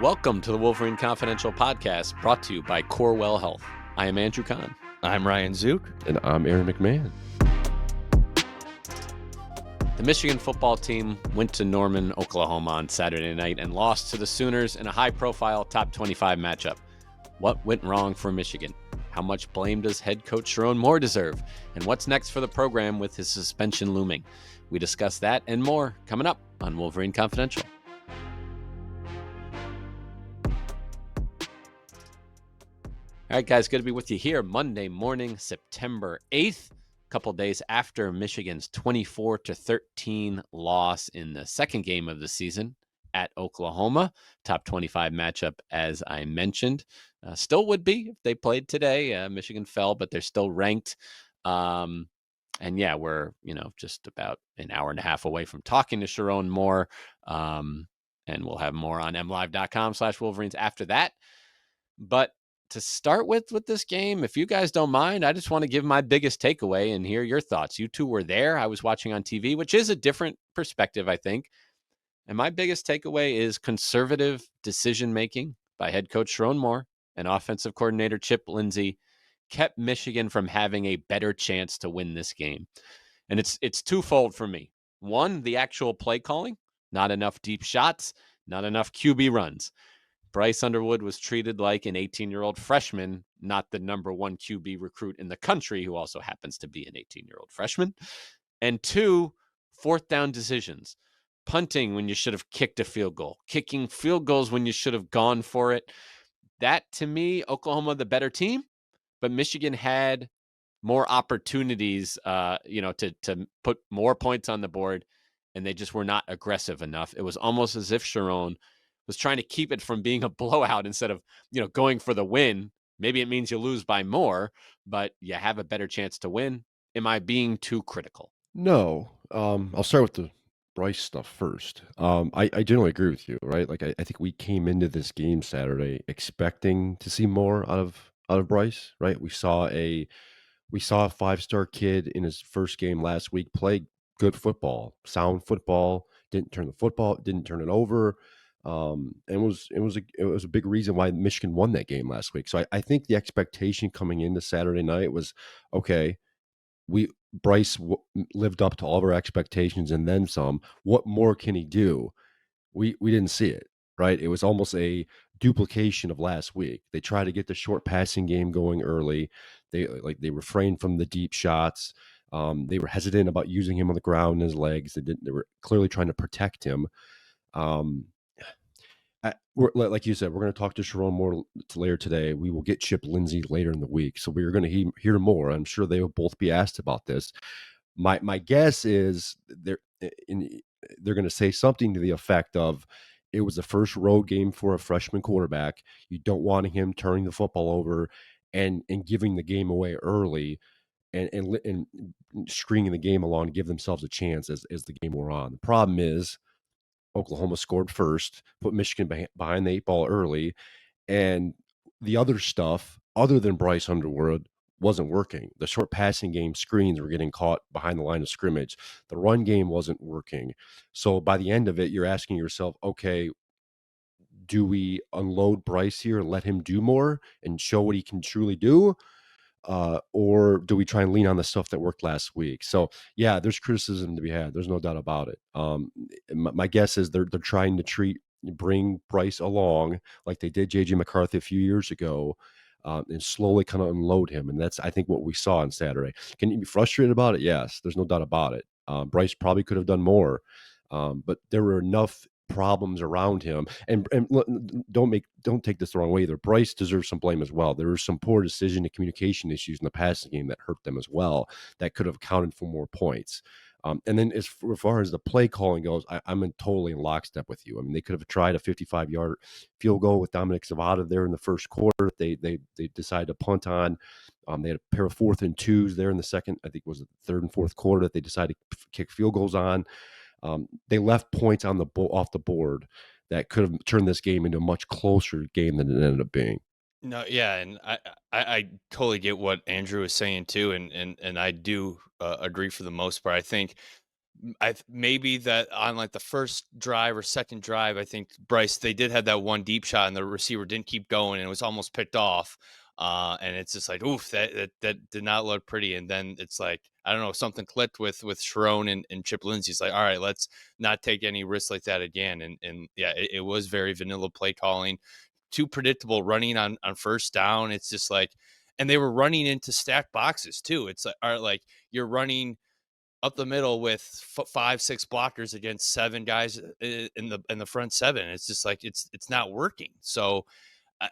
Welcome to the Wolverine Confidential podcast, brought to you by Corewell Health. I am Andrew Kahn. I'm Ryan Zook. And I'm Aaron McMahon. The Michigan football team went to Norman, Oklahoma on Saturday night and lost to the Sooners in a high-profile top 25 matchup. What went wrong for Michigan? How much blame does head coach Sherrone Moore deserve? And what's next for the program with his suspension looming? We discuss that and more coming up on Wolverine Confidential. All right, guys, good to be with you here Monday morning, September 8th, a couple days after Michigan's 24-13 loss in the second game of the season at Oklahoma. Top 25 matchup, as I mentioned. Still would be if they played today. Michigan fell, but they're still ranked. And yeah, we're, just about an hour and a half away from talking to Sherrone Moore. And we'll have more on MLive.com/Wolverines after that. But to start with this game, if you guys don't mind, I just want to give my biggest takeaway and hear your thoughts. You two were there. I was watching on TV, which is a different perspective, I think. And my biggest takeaway is conservative decision-making by head coach Sherrone Moore and offensive coordinator Chip Lindsey kept Michigan from having a better chance to win this game. And it's twofold for me. One, the actual play calling, not enough deep shots, not enough QB runs. Bryce Underwood was treated like an 18-year-old freshman, not the number one QB recruit in the country, who also happens to be an 18-year-old freshman. And two, fourth down decisions. Punting when you should have kicked a field goal. Kicking field goals when you should have gone for it. That, to me, Oklahoma, the better team. But Michigan had more opportunities, to put more points on the board, and they just were not aggressive enough. It was almost as if Sherrone was trying to keep it from being a blowout instead of, going for the win. Maybe it means you lose by more, but you have a better chance to win. Am I being too critical? No. I'll start with the Bryce stuff first. I generally agree with you, right? Like I think we came into this game Saturday expecting to see more out of Bryce, right? We saw a 5-star kid in his first game last week play good football, sound football, didn't turn it over. And it was a big reason why Michigan won that game last week. So I think the expectation coming into Saturday night was, okay, Bryce lived up to all of our expectations and then some. What more can he do? We didn't see it, right? It was almost a duplication of last week. They tried to get the short passing game going early. They refrained from the deep shots. They were hesitant about using him on the ground and his legs. They were clearly trying to protect him. Like you said, we're going to talk to Sherrone Moore later today. We will get Chip Lindsey later in the week, so we're going to hear more. I'm sure they will both be asked about this. My guess is they're going to say something to the effect of, it was the first road game for a freshman quarterback. You don't want him turning the football over and giving the game away early and stringing the game along to give themselves a chance as the game wore on. The problem is Oklahoma scored first, put Michigan behind the 8 ball early, and the other stuff other than Bryce Underwood wasn't working. The short passing game screens were getting caught behind the line of scrimmage. The run game wasn't working. So by the end of it, you're asking yourself, okay, do we unload Bryce here and let him do more and show what he can truly do? Or do we try and lean on the stuff that worked last week? So yeah, there's criticism to be had. There's no doubt about it. My guess is they're trying to bring Bryce along like they did JJ McCarthy a few years ago, and slowly kind of unload him. And that's, I think, what we saw on Saturday. Can you be frustrated about it? Yes, there's no doubt about it. Bryce probably could have done more, but there were enough problems around him. And don't take this the wrong way either. Bryce deserves some blame as well. There were some poor decision and communication issues in the passing game that hurt them as well, that could have counted for more points. And then as far as the play calling goes, I'm totally in lockstep with you. I mean, they could have tried a 55-yard field goal with Dominic Zavada there in the first quarter. They decided to punt on. They had a pair of 4th and 2s there in the second, I think it was the third and fourth quarter, that they decided to kick field goals on. They left points on off the board that could have turned this game into a much closer game than it ended up being. No, yeah, and I totally get what Andrew is saying too, and I do agree for the most part. I think maybe that on like the first drive or second drive, I think Bryce, they did have that one deep shot and the receiver didn't keep going and it was almost picked off. And it's just like, oof, that did not look pretty. And then it's like, I don't know, something clicked with Sherrone and Chip Lindsey's like, all right, let's not take any risks like that again. And yeah, it was very vanilla play calling, too predictable running on first down. It's just like, and they were running into stacked boxes too. It's like, all right, like you're running up the middle with 5, 6 blockers against 7 guys in the front 7. It's just like it's not working. So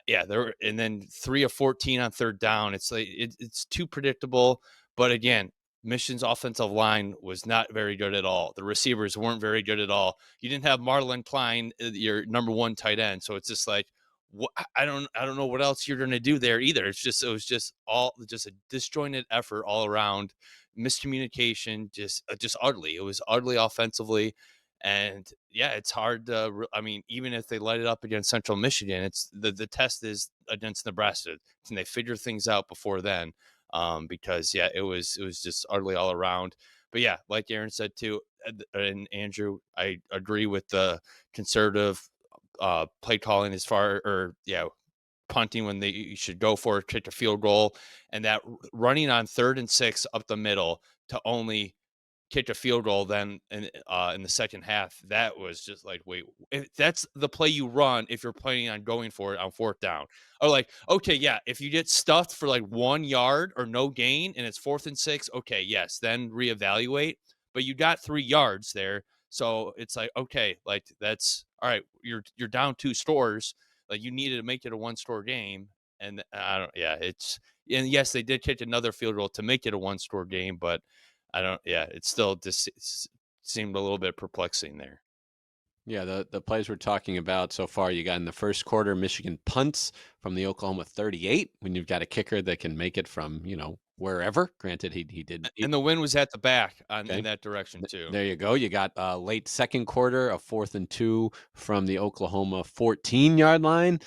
yeah, there and then 3 of 14 on third down. It's like it's too predictable. But again, Michigan's offensive line was not very good at all. The receivers weren't very good at all. You didn't have Marlon Klein, your number 1 tight end. So it's just like I don't know what else you're going to do there either. It was just a disjointed effort all around, miscommunication, just ugly. It was ugly offensively, and yeah, it's hard to. I mean, even if they light it up against Central Michigan, it's the test is against Nebraska. Can they figure things out before then? Because yeah, it was just ugly all around. But yeah, like Aaron said too, and Andrew, I agree with the conservative play calling as far or yeah punting when you should go for it, kick a field goal, and that running on 3rd and 6 up the middle to only kick a field goal then in the second half. That was just like, wait, if that's the play you run if you're planning on going for it on 4th down. Or like, okay, yeah, if you get stuffed for like 1 yard or no gain and it's 4th and 6, okay, yes, then reevaluate. But you got 3 yards there. So it's like, okay, like that's all right, you're down 2 scores. Like you needed to make it a 1-score game. And I don't, yeah, and yes, they did kick another field goal to make it a 1-score game, but I don't. Yeah, it still just seemed a little bit perplexing there. Yeah, the plays we're talking about so far, you got in the first quarter, Michigan punts from the Oklahoma 38 when you've got a kicker that can make it from, wherever. Granted, he did. And the wind was at the back Okay. in that direction too. There you go. You got late second quarter, a 4th and 2 from the Oklahoma 14-yard line,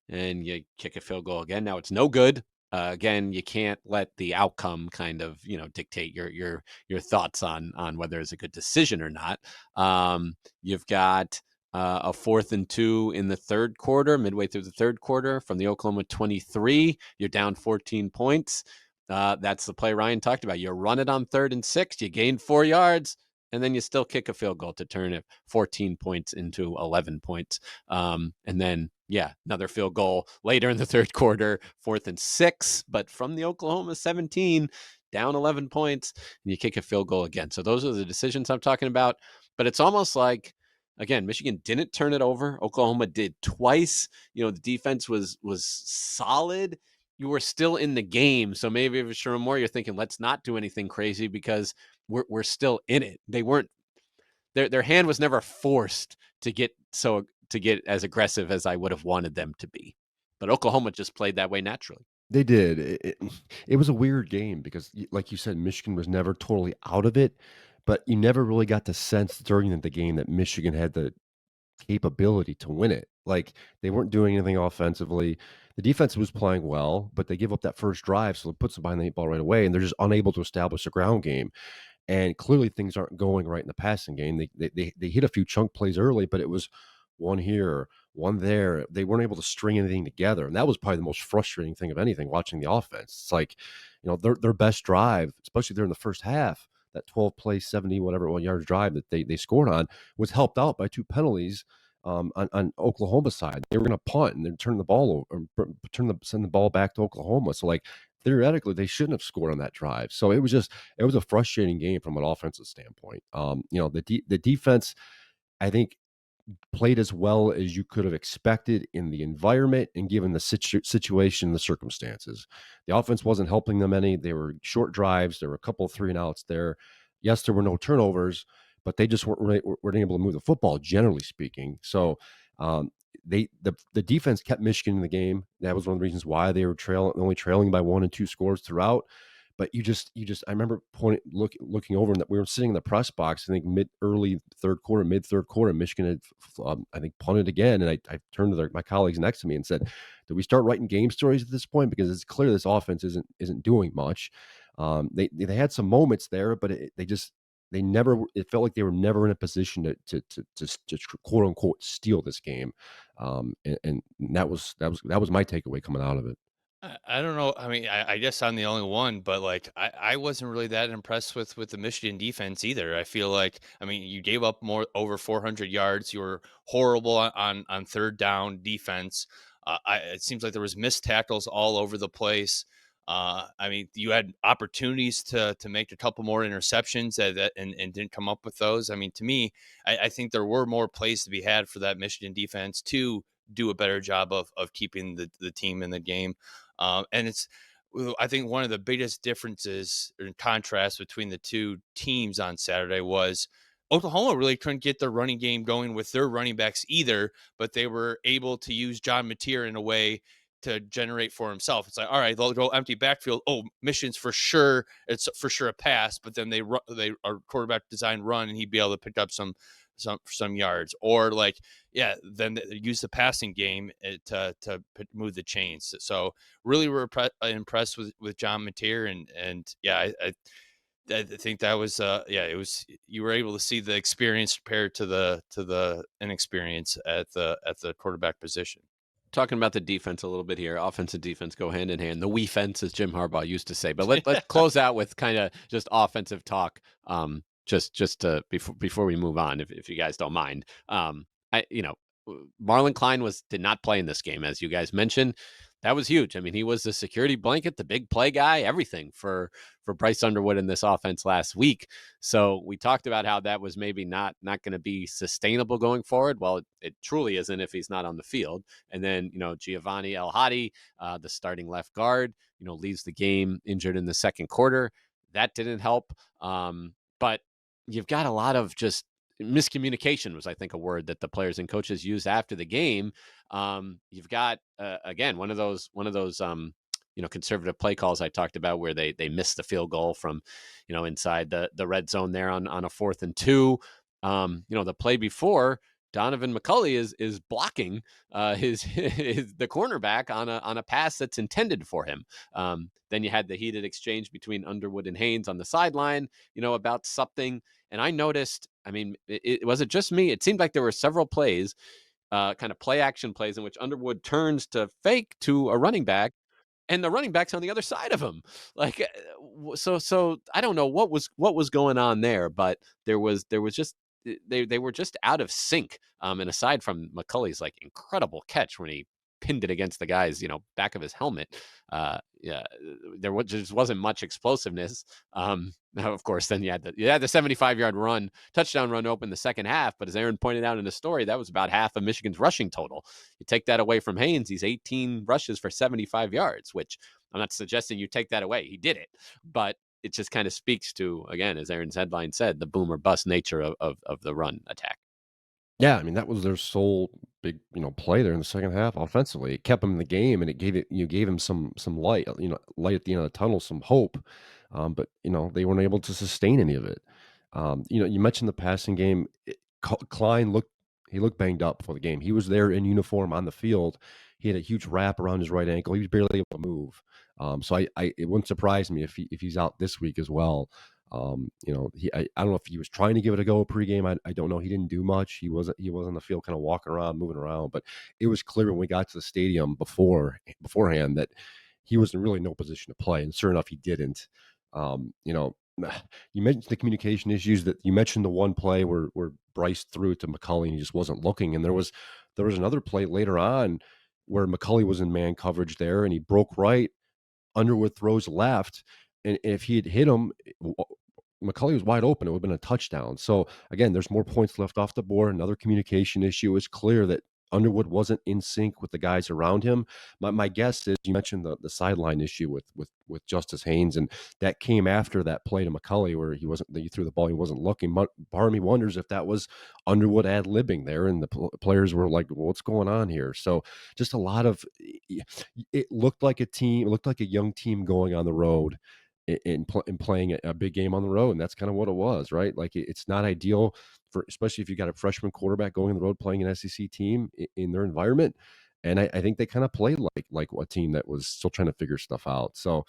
and you kick a field goal again. Now it's no good. Again, you can't let the outcome kind of dictate your thoughts on whether it's a good decision or not. You've got a 4th and 2 in the third quarter, midway through the third quarter from the Oklahoma 23. You're down 14 points. That's the play Ryan talked about. You run it on 3rd and 6. You gain 4 yards, and then you still kick a field goal to turn it 14 points into 11 points. And then, yeah, another field goal later in the third quarter, 4th and 6, but from the Oklahoma 17, down 11 points, and you kick a field goal again. So those are the decisions I'm talking about. But it's almost like, again, Michigan didn't turn it over. Oklahoma did twice. The defense was solid. You were still in the game. So maybe if it's Sherrone Moore, you're thinking, let's not do anything crazy because we're still in it. They weren't, their hand was never forced to get as aggressive as I would have wanted them to be. But Oklahoma just played that way naturally. They did. It was a weird game because, like you said, Michigan was never totally out of it, but you never really got the sense during the game that Michigan had the capability to win it. Like, they weren't doing anything offensively. The defense was playing well, but they give up that first drive, so it puts them behind the 8 ball right away, and they're just unable to establish a ground game. And clearly things aren't going right in the passing game. They hit a few chunk plays early, but it was one here, one there. They weren't able to string anything together, and that was probably the most frustrating thing of anything watching the offense. It's like, their best drive, especially during the first half, that 12 play, 70 whatever 1 yard drive that they scored on, was helped out by 2 penalties on Oklahoma side. They were going to punt and then turn the ball over, or send the ball back to Oklahoma. So like, theoretically, they shouldn't have scored on that drive. So it was a frustrating game from an offensive standpoint. The defense, I think, played as well as you could have expected in the environment and given the situation and the circumstances. The offense wasn't helping them any. They were short drives. There were a couple of 3-and-outs there. Yes, there were no turnovers, but they just weren't able to move the football, generally speaking. So the defense kept Michigan in the game. That was one of the reasons why they were only trailing by 1 and 2 scores throughout. But I remember looking over, and that we were sitting in the press box. I think mid third quarter, Michigan had I think punted again, and I turned to my colleagues next to me and said, "Do we start writing game stories at this point? Because it's clear this offense isn't doing much." They had some moments there, but they just they never it felt like they were never in a position to quote unquote steal this game. And that was my takeaway coming out of it. I don't know. I mean, I guess I'm the only one, but like I wasn't really that impressed with the Michigan defense either. I feel like, I mean, you gave up more over 400 yards. You were horrible on third down defense. It seems like there was missed tackles all over the place. I mean, you had opportunities to make a couple more interceptions and didn't come up with those. I mean, to me, I think there were more plays to be had for that Michigan defense to do a better job of keeping the team in the game. And I think one of the biggest differences in contrast between the two teams on Saturday was Oklahoma really couldn't get their running game going with their running backs either, but they were able to use John Mateer in a way to generate for himself. It's like, all right, they'll go empty backfield. Oh, Mission's for sure. It's for sure a pass, but then they are quarterback design run, and he'd be able to pick up some yards, or like, yeah, then they use the passing game to move the chains. So really, we're impressed with John Mateer, and yeah, I think that was yeah, it was, you were able to see the experience compared to the inexperience at the quarterback position. Talking about the defense a little bit here. Offense and defense go hand in hand. The we fence, as Jim Harbaugh used to say. But let's close out with kind of just offensive talk. Just to, before we move on, if you guys don't mind. Marlon Klein did not play in this game, as you guys mentioned. That was huge. I mean, he was the security blanket, the big play guy, everything for Bryce Underwood in this offense last week. So we talked about how that was maybe not going to be sustainable going forward. Well, it truly isn't if he's not on the field. And then, Giovanni El Hadi, the starting left guard, leaves the game injured in the second quarter. That didn't help. But you've got a lot of just miscommunication, was I think a word that the players and coaches used after the game. You've got again one of those conservative play calls I talked about, where they missed the field goal from inside the red zone there on a 4th and 2. The play before, Donovan McCulley is blocking the cornerback on a pass that's intended for him. Then you had the heated exchange between Underwood and Haynes on the sideline, about something. And I noticed, I mean, was it just me? It seemed like there were several plays, kind of play action plays, in which Underwood turns to fake to a running back, and the running back's on the other side of him. Like, so I don't know what was going on there, but there was just, they were just out of sync. And aside from McCulley's like incredible catch when he pinned it against the guy's back of his helmet, yeah, just wasn't much explosiveness. Now, of course, then you had the 75-yard touchdown run open the second half. But as Aaron pointed out in the story, that was about half of Michigan's rushing total. You take that away from Haynes, he's 18 rushes for 75 yards, which I'm not suggesting you take that away. He did it, but it just kind of speaks to, again, as Aaron's headline said, the boom or bust nature of the run attack. Yeah, I mean, that was their sole big, play there in the second half offensively. It kept them in the game, and it gave him some light, light at the end of the tunnel, some hope. But they weren't able to sustain any of it. You mentioned the passing game. Klein looked banged up for the game. He was there in uniform on the field. He had a huge wrap around his right ankle. He was barely able to move. So it wouldn't surprise me if he's out this week as well. I don't know if he was trying to give it a go pregame. I don't know. He didn't do much. He was on the field, kind of walking around, moving around. But it was clear when we got to the stadium beforehand that he was in really no position to play. And sure enough, he didn't. You mentioned the communication issues. That you mentioned the one play where Bryce threw it to McCulley and he just wasn't looking. And there was another play later on where McCulley was in man coverage there and he broke right. Underwood throws left, and if he had hit him, McCulley was wide open. It would have been a touchdown. So again, there's more points left off the board. Another communication issue. It's clear that Underwood wasn't in sync with the guys around him. My guess is you mentioned the sideline issue with Justice Haynes, and that came after that play to McCulley where he threw the ball, he wasn't looking. Part of me wonders if that was Underwood ad-libbing there, and the players were like, well, "What's going on here?" So just a lot of it looked like a team, it looked like a young team going on the road in playing a big game on the road, and that's kind of what it was, right? Like it's not ideal for, especially if you got a freshman quarterback going on the road playing an SEC team in their environment, And I think they kind of played like a team that was still trying to figure stuff out. So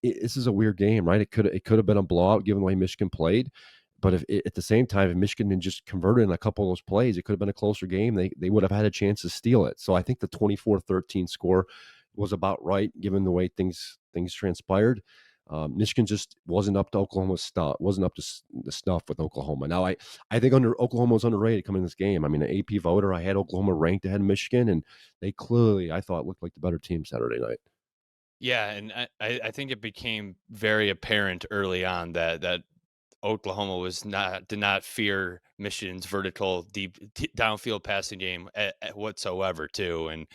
this is a weird game, right? It could have been a blowout given the way Michigan played. But at the same time, if Michigan had just converted in a couple of those plays, it could have been a closer game. They would have had a chance to steal it. So I think the 24-13 score was about right given the way things transpired. Michigan just wasn't up to Oklahoma's stuff, wasn't up to the stuff with Oklahoma. Now, I think Oklahoma was underrated coming in this game. I mean, an AP voter, I had Oklahoma ranked ahead of Michigan, and they clearly, I thought, looked like the better team Saturday night. Yeah, and I think it became very apparent early on that Oklahoma did not fear Michigan's vertical deep downfield passing game whatsoever too. And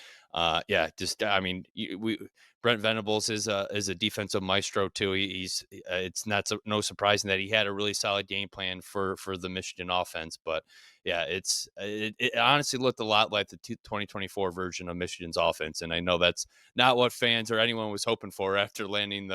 yeah, just I mean, we Brent Venables is a defensive maestro too. He's it's not no surprising that he had a really solid game plan for the Michigan offense. But yeah, it honestly looked a lot like the 2024 version of Michigan's offense, and I know that's not what fans or anyone was hoping for after landing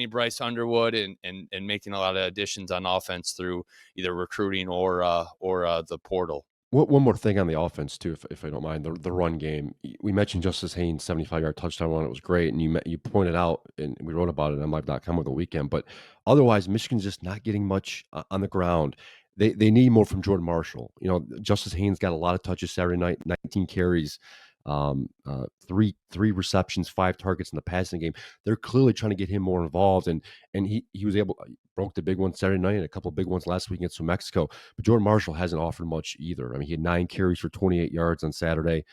Bryce Underwood and making a lot of additions on offense through either recruiting or the portal. One more thing on the offense too, if I don't mind, the run game. We mentioned Justice Haynes' 75-yard touchdown run. It was great, and you pointed out, and we wrote about it on MLive.com over the weekend. But otherwise, Michigan's just not getting much on the ground. They need more from Jordan Marshall. You know, Justice Haynes got a lot of touches Saturday night, 19 carries, three receptions, 5 targets in the passing game. They're clearly trying to get him more involved, and he was able broke the big one Saturday night and a couple of big ones last week against New Mexico. But Jordan Marshall hasn't offered much either. I mean, he had 9 carries for 28 yards on Saturday,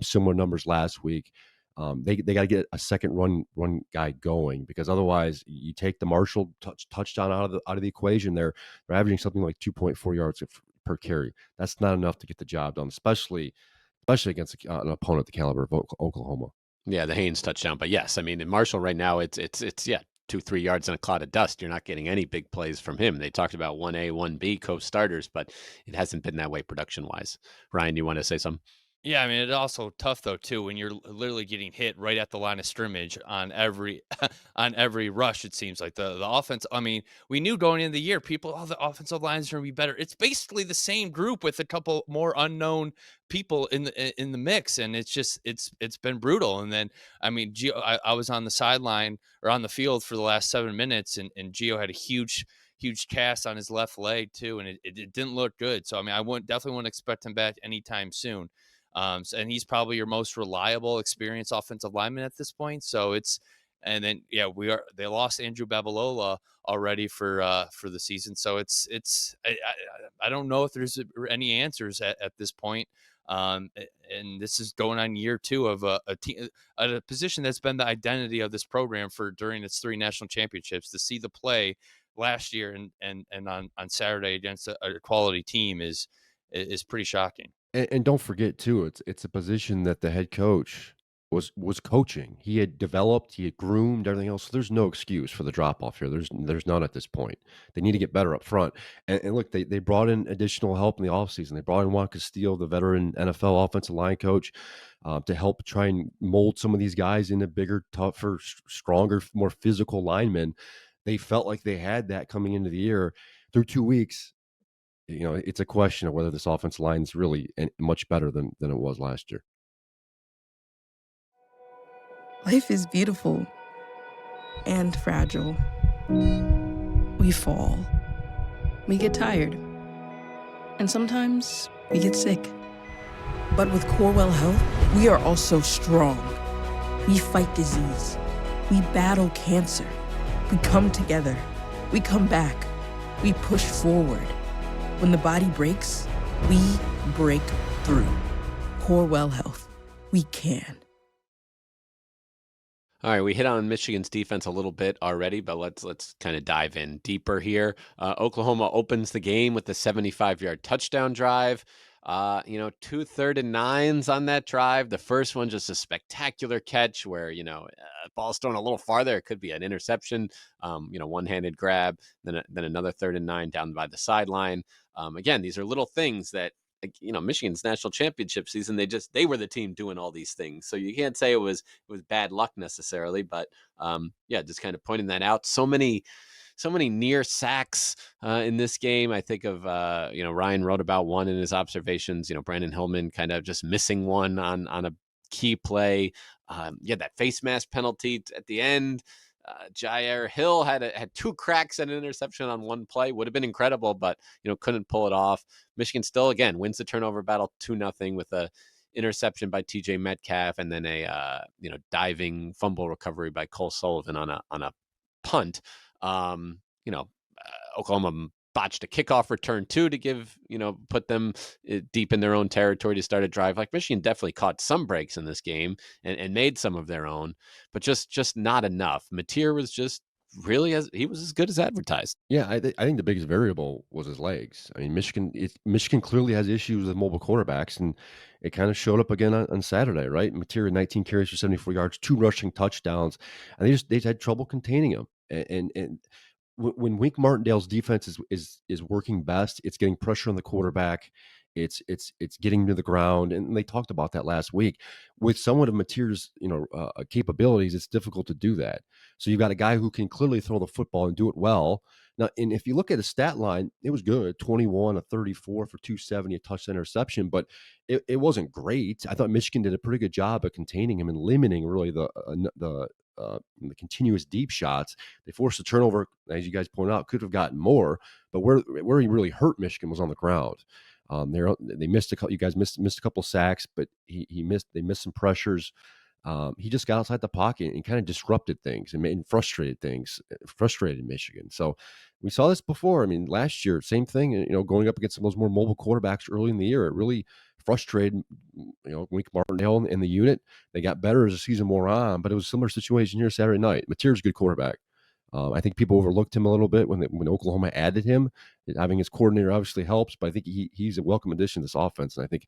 similar numbers last week. They got to get a second run guy going, because otherwise you take the Marshall touchdown out of the equation. They're averaging something like 2.4 yards per carry. That's not enough to get the job done, especially against an opponent the caliber of Oklahoma. Yeah, the Haynes touchdown. But yes, I mean, in Marshall right now, it's yeah, 2-3 yards in a cloud of dust. You're not getting any big plays from him. They talked about 1A, 1B co-starters, but it hasn't been that way production-wise. Ryan, you want to say something? Yeah, I mean, it's also tough though too when you're literally getting hit right at the line of scrimmage on every on every rush. It seems like the offense. I mean, we knew going into the year, the offensive lines are going to be better. It's basically the same group with a couple more unknown people in the mix, and it's been brutal. And then I mean, I was on the sideline or on the field for the last 7 minutes, and Gio had a huge cast on his left leg too, and it didn't look good. So I mean, definitely wouldn't expect him back anytime soon. And he's probably your most reliable, experienced offensive lineman at this point. So and then yeah, they lost Andrew Babalola already for the season. So I don't know if there's any answers at this point. And this is going on year 2 of a position that's been the identity of this program during its 3 national championships. To see the play last year and on Saturday against a quality team is pretty shocking. And don't forget too, it's a position that the head coach was coaching. He had developed, he had groomed, everything else. So there's no excuse for the drop off here. There's none at this point. They need to get better up front. And look, they brought in additional help in the offseason. They brought in Juan Castillo, the veteran NFL offensive line coach, to help try and mold some of these guys into bigger, tougher, stronger, more physical linemen. They felt like they had that coming into the year. Through 2 weeks, you know, it's a question of whether this offensive line is really much better than it was last year. Life is beautiful and fragile. We fall. We get tired. And sometimes we get sick. But with Corewell Health, we are also strong. We fight disease. We battle cancer. We come together. We come back. We push forward. When the body breaks, we break through. Corewell Health. We can. All right, we hit on Michigan's defense a little bit already, but let's kind of dive in deeper here. Oklahoma opens the game with the 75-yard touchdown drive. 2 3rd-and-9s on that drive. The first one just a spectacular catch where ball's thrown a little farther. It could be an interception. One-handed grab. Then another 3rd-and-9 down by the sideline. Again, these are little things that, Michigan's national championship season, they were the team doing all these things. So you can't say it was bad luck necessarily, but just kind of pointing that out. So many near sacks in this game. I think of, Ryan wrote about one in his observations, Brandon Hillman kind of just missing one on a key play. That face mask penalty at the end. Jair Hill had 2 cracks and an interception on one play. Would have been incredible, but couldn't pull it off. Michigan still again wins the turnover battle 2-0 with a interception by TJ Metcalf and then a diving fumble recovery by Cole Sullivan on a punt. Oklahoma botched a kickoff return too to give put them deep in their own territory to start a drive. Like Michigan definitely caught some breaks in this game and made some of their own, but just not enough. Mateer was just really he was as good as advertised. Yeah, I think the biggest variable was his legs. I mean, Michigan clearly has issues with mobile quarterbacks, and it kind of showed up again on Saturday, right? Mateer 19 carries for 74 yards, 2 rushing touchdowns, and they had trouble containing him. And when Wink Martindale's defense is working best, it's getting pressure on the quarterback. It's getting to the ground, and they talked about that last week. With someone of Mateer's capabilities, it's difficult to do that. So you've got a guy who can clearly throw the football and do it well. Now, and if you look at his stat line, it was good: 21 of 34 for 270, a touchdown interception, but it wasn't great. I thought Michigan did a pretty good job of containing him and limiting really the continuous deep shots. They forced a turnover, as you guys pointed out, could have gotten more, but where he really hurt Michigan was on the ground. They missed a couple. You guys missed a couple sacks, but they missed some pressures. He just got outside the pocket and kind of disrupted things and frustrated Michigan. So we saw this before. I mean, last year, same thing. Going up against some of those more mobile quarterbacks early in the year, it really frustrated Wink Martindale and the unit. They got better as the season wore on, but it was a similar situation here Saturday night. Mateer's a good quarterback. I think people overlooked him a little bit when Oklahoma added him. Having his coordinator obviously helps, but I think he's a welcome addition to this offense. And I think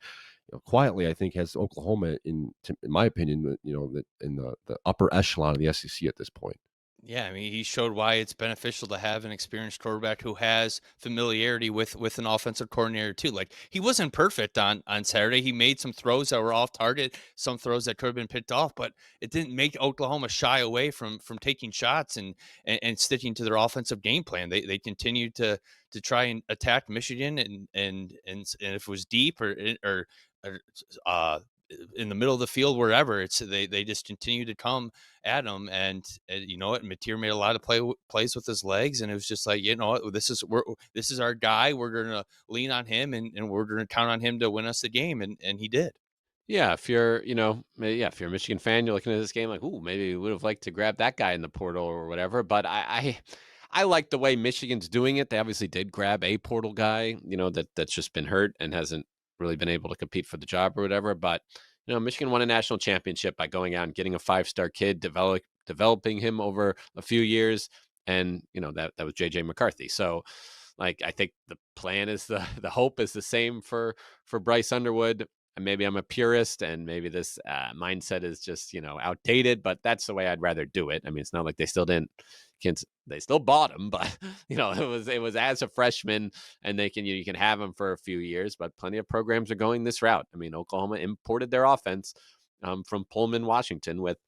quietly, I think has Oklahoma in my opinion, in the upper echelon of the SEC at this point. Yeah, I mean, he showed why it's beneficial to have an experienced quarterback who has familiarity with an offensive coordinator too. Like he wasn't perfect on Saturday. He made some throws that were off target, some throws that could have been picked off, but it didn't make Oklahoma shy away from taking shots and sticking to their offensive game plan. They continued to try and attack Michigan and if it was deep or in the middle of the field, wherever they just continue to come at him. And you know what, Mateer made a lot of plays with his legs, and it was just like, this is our guy. We're gonna lean on him, and we're gonna count on him to win us the game, and he did. Yeah, if you're a Michigan fan, you're looking at this game like, ooh, maybe we would have liked to grab that guy in the portal or whatever. But I like the way Michigan's doing it. They obviously did grab a portal guy, that's just been hurt and hasn't really been able to compete for the job or whatever. But Michigan won a national championship by going out and getting a 5-star kid, developing him over a few years, and that was JJ McCarthy. So, like, I think the plan is the hope is the same for Bryce Underwood. And maybe I'm a purist, and maybe this mindset is just outdated, but that's the way I'd rather do it. I mean, it's not like they still bought him, but it was as a freshman, and you can have him for a few years. But plenty of programs are going this route. I mean, Oklahoma imported their offense from Pullman, Washington, with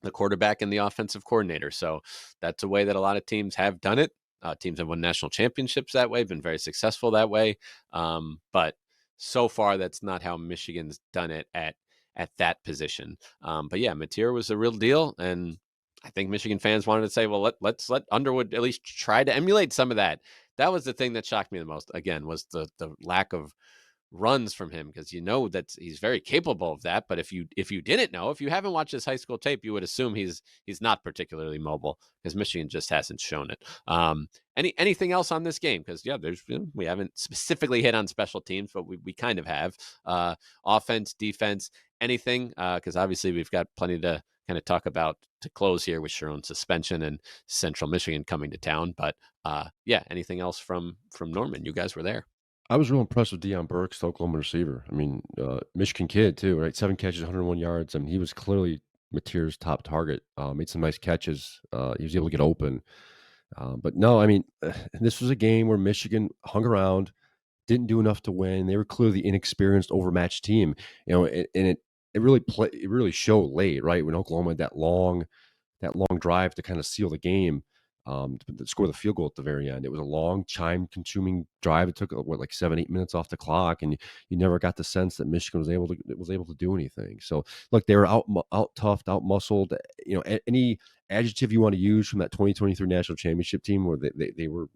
the quarterback and the offensive coordinator. So that's a way that a lot of teams have done it. Teams have won national championships that way, been very successful that way. But so far, that's not how Michigan's done it at that position. But yeah, Mateer was a real deal, and I think Michigan fans wanted to say, well, let's let Underwood at least try to emulate some of that. That was the thing that shocked me the most. Again, was the lack of runs from him, because that he's very capable of that. But if you didn't know, if you haven't watched his high school tape, you would assume he's not particularly mobile, because Michigan just hasn't shown it. Anything else on this game? Because we haven't specifically hit on special teams, but we kind of have. Offense, defense, anything? Because obviously we've got plenty to kind of talk about to close here with Sherrone's suspension and Central Michigan coming to town. But anything else from Norman? You guys were there. I was real impressed with Deion Burks, the Oklahoma receiver. I mean, Michigan kid too, right? 7 catches, 101 yards. I mean, he was clearly Mateer's top target. Made some nice catches. He was able to get open. But no, I mean, this was a game where Michigan hung around, didn't do enough to win. They were clearly the inexperienced, overmatched team. And it really showed late, right, when Oklahoma had that long drive to kind of seal the game. to score the field goal at the very end. It was a long, time-consuming drive. It took like 7-8 minutes off the clock, and you never got the sense that Michigan was able to do anything. So look, they were out toughed, out muscled. Any adjective you want to use from that 2023 national championship team, where they were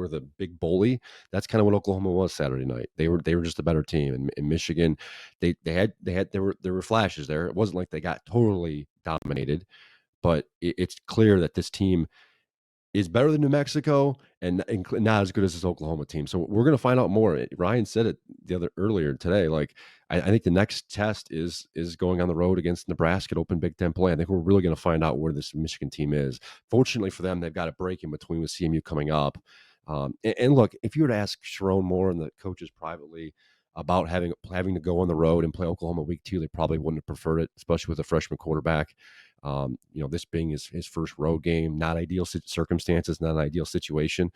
the big bully. That's kind of what Oklahoma was Saturday night. They were just a better team. And in Michigan, there were flashes there. It wasn't like they got totally dominated, but it's clear that this team is better than New Mexico and not as good as this Oklahoma team. So we're going to find out more. Ryan said it earlier today. Like I think the next test is going on the road against Nebraska to open Big Ten play. I think we're really going to find out where this Michigan team is. Fortunately for them, they've got a break in between with CMU coming up. And look, if you were to ask Sherrone Moore and the coaches privately about having to go on the road and play Oklahoma week 2, they probably wouldn't have preferred it, especially with a freshman quarterback. This being his first road game, not ideal circumstances, not an ideal situation.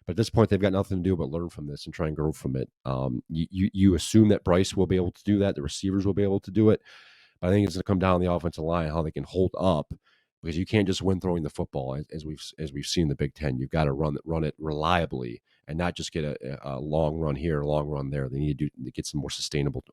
But at this point, they've got nothing to do but learn from this and try and grow from it. You assume that Bryce will be able to do that. The receivers will be able to do it. But I think it's going to come down to the offensive line, how they can hold up, because you can't just win throwing the football as we've seen in the Big Ten. You've got to run it reliably and not just get a long run here, a long run there. They need to get some more sustainable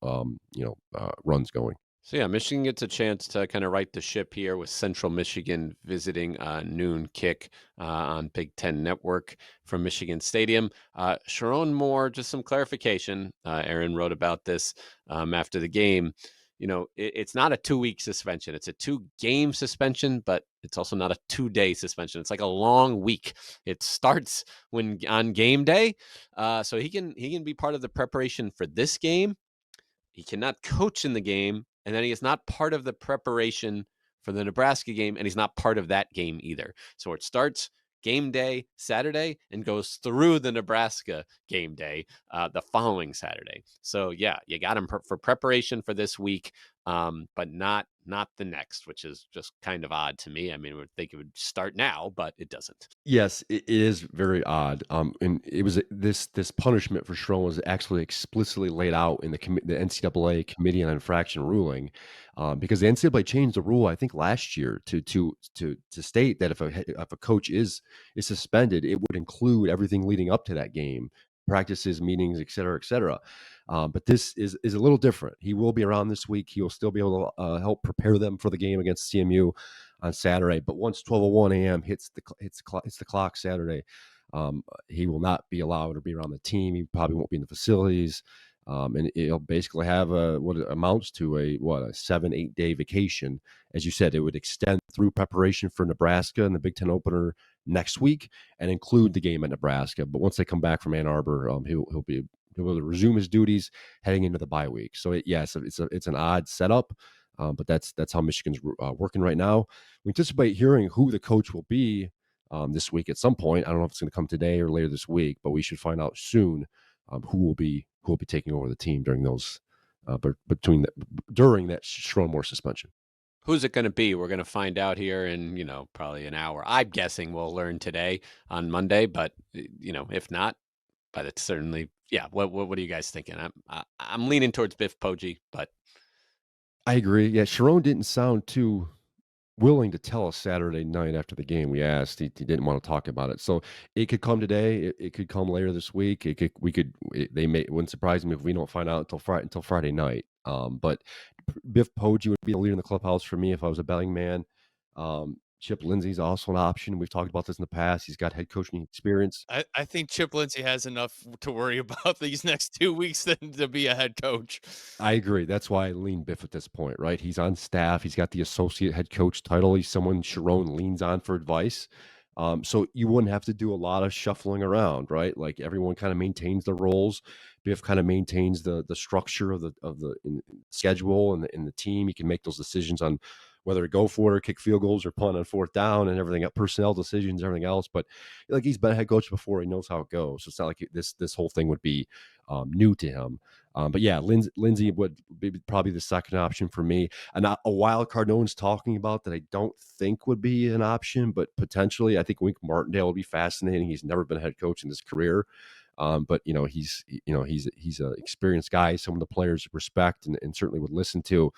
runs going. So yeah, Michigan gets a chance to kind of right the ship here with Central Michigan visiting noon kick on Big Ten Network from Michigan Stadium. Sherrone Moore, just some clarification. Aaron wrote about this after the game. It's not a 2-week suspension. It's a 2-game suspension, but it's also not a 2-day suspension. It's like a long week. It starts on game day. So he can be part of the preparation for this game. He cannot coach in the game, and then he is not part of the preparation for the Nebraska game, and he's not part of that game either. So it starts game day Saturday and goes through the Nebraska game day the following Saturday. So yeah, you got him for preparation for this week, but not the next, which is just kind of odd to me. I mean, I would think it would start now, but it doesn't. Yes, it is very odd. And it was this punishment for Sherrone was actually explicitly laid out in the NCAA Committee on Infraction ruling, because the NCAA changed the rule I think last year to state that if a coach is suspended, it would include everything leading up to that game, practices, meetings, et cetera, et cetera. But this is a little different. He will be around this week. He will still be able to help prepare them for the game against CMU on Saturday. But once 12:01 a.m. hits the clock Saturday, he will not be allowed to be around the team. He probably won't be in the facilities. And he'll basically have what amounts to a 7-8 day vacation. As you said, it would extend through preparation for Nebraska and the Big Ten opener next week and include the game at Nebraska. But once they come back from Ann Arbor, he'll be able to resume his duties heading into the bye week. So it's an odd setup, but that's how Michigan's working right now. We anticipate hearing who the coach will be this week at some point. I don't know if it's going to come today or later this week, but we should find out soon who will be taking over the team during those during that Sherrone Moore suspension. Who's it going to be? We're going to find out here in, probably an hour. I'm guessing we'll learn today on Monday, but if not, but it's certainly, yeah. What are you guys thinking? I'm leaning towards Biff Poggi, but I agree. Yeah, Sherrone didn't sound too willing to tell us Saturday night after the game. We asked, he didn't want to talk about it. So it could come today. It could come later this week. It wouldn't surprise me if we don't find out until Friday night. But Biff Poggi would be the leader in the clubhouse for me if I was a betting man. Chip Lindsey's also an option. We've talked about this in the past. He's got head coaching experience. I think Chip Lindsey has enough to worry about these next 2 weeks than to be a head coach. I agree. That's why I lean Biff at this point, right? He's on staff. He's got the associate head coach title. He's someone Sherrone leans on for advice. So you wouldn't have to do a lot of shuffling around, right? Like everyone kind of maintains their roles. Biff kind of maintains the structure of the schedule and the team. He can make those decisions on whether to go for it or kick field goals or punt on 4th down and everything, personnel decisions, everything else. But like he's been a head coach before, he knows how it goes. So it's not like this whole thing would be new to him. But yeah, Lindsey would be probably the second option for me. And a wild card no one's talking about that I don't think would be an option, but potentially I think Wink Martindale would be fascinating. He's never been a head coach in his career. But he's an experienced guy, some of the players respect and certainly would listen to.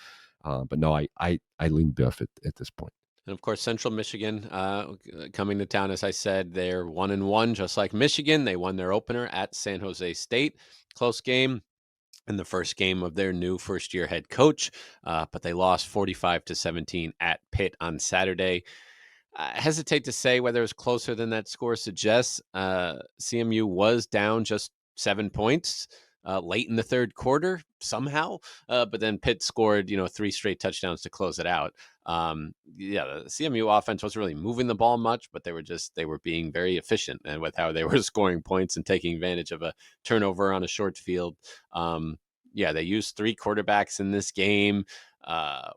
But no, I lean Biff at this point. And of course, Central Michigan coming to town, as I said, they're 1-1, just like Michigan. They won their opener at San Jose State. Close game in the first game of their new first-year head coach, but they lost 45-17 at Pitt on Saturday. I hesitate to say whether it was closer than that score suggests. CMU was down just 7 points late in the third quarter somehow, but then Pitt scored, 3 straight touchdowns to close it out. The CMU offense wasn't really moving the ball much, but they were being very efficient and with how they were scoring points and taking advantage of a turnover on a short field. They used 3 quarterbacks in this game.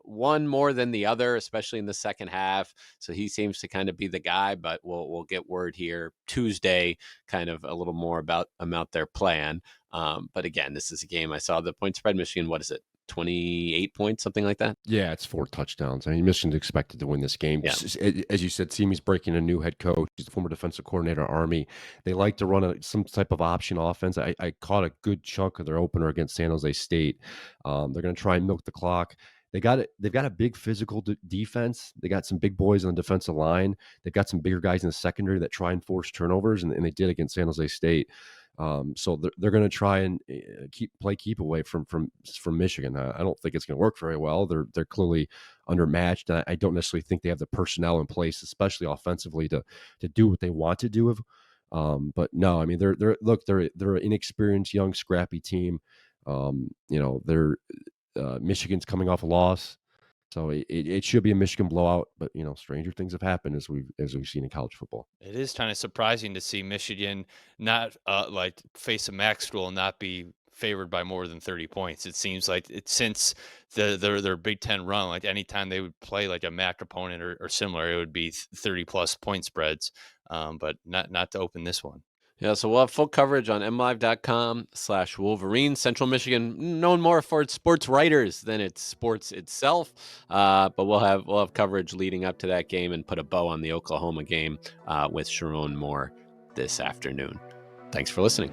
One more than the other, especially in the second half. So he seems to kind of be the guy, but we'll get word here Tuesday, kind of a little more about their plan. But again, this is a game. I saw the point spread. Michigan, what is it? 28 points, something like that. Yeah, it's 4 touchdowns. I mean, Michigan's expected to win this game. Yeah. As you said, Simi's breaking a new head coach. He's the former defensive coordinator at Army. They like to run some type of option offense. I caught a good chunk of their opener against San Jose State. They're going to try and milk the clock. They've got a big physical defense. They got some big boys on the defensive line. They've got some bigger guys in the secondary that try and force turnovers, and they did against San Jose State. So they're going to try and keep away from Michigan. I don't think it's going to work very well. They're clearly undermatched. And I don't necessarily think they have the personnel in place, especially offensively, to do what they want to do. But no, I mean they're an inexperienced, young, scrappy team. Michigan's coming off a loss. So it should be a Michigan blowout, but stranger things have happened as we've seen in college football. It is kind of surprising to see Michigan not face a MAC school and not be favored by more than 30 points. It seems like since their Big Ten run, like anytime they would play like a MAC opponent or similar, it would be 30 plus point spreads. But not to open this one. Yeah, so we'll have full coverage on MLive.com/Wolverine. Central Michigan, known more for its sports writers than its sports itself. But we'll have coverage leading up to that game and put a bow on the Oklahoma game with Sherrone Moore this afternoon. Thanks for listening.